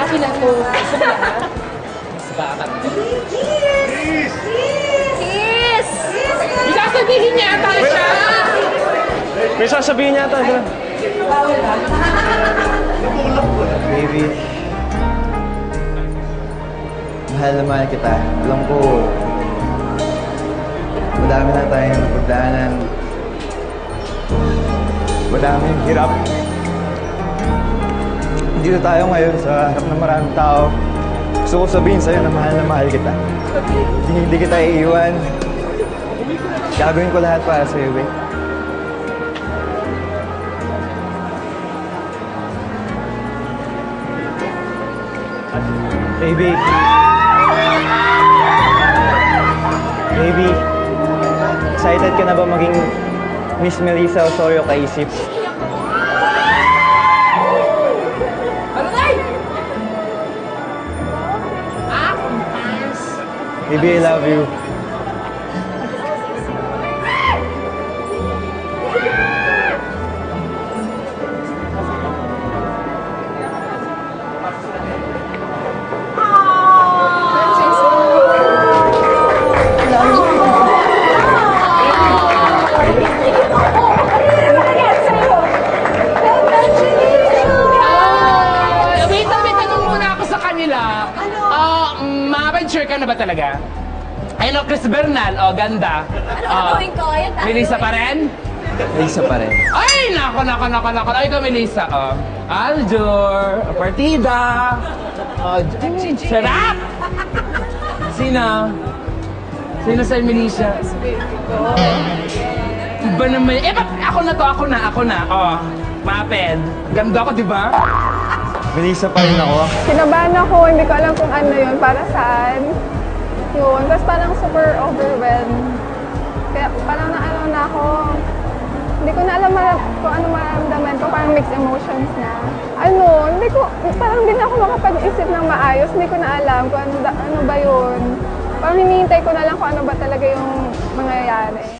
akin na to. Gusto mo yan, ha? Mas bakit? Kiss! May sasabihin niya ata siya. May sasabihin niya ata siya. Baby, mahal na mahal kita. Alam ko, madami na tayong napagdaanan. Madaming hirap. Dito tayo ngayon sa harap ng maraming tao. Gusto ko sabihin sa'yo na mahal kita. Hindi kita iiwan. Gagawin ko lahat para sa'yo, babe. Baby. Baby. Excited ka na ba maging Miss Melissa Osorio Kaisip? Ano tayo? Baby, I love you. Wait, may tanong muna ako sa kanila. Ma-venture ka na ba talaga? Ayun, Chris Bernal. Ganda. Ano gagawin ko? Ayun, tayo. Melissa pa rin? Melissa pa rin. Ay, nako. Ay, ikaw, Melissa. Aljur. Partida. Sarap! Sino? Sino sa Melissa? Iba naman. Ba't ako na. Maped. Ganda ko, di ba? Melissa pa rin ako. Kinabahan ako, hindi ko alam kung ano yun, para saan. Yun, tapos parang super overwhelmed. Kaya parang na ako. Hindi ko na alam kung ano maramdaman ko, parang mixed emotions na. Parang hindi na ako makapag-isip ng maayos, hindi ko na alam kung ano ba yun. Parang hinihintay ko na lang kung ano ba talaga yung mangyayari.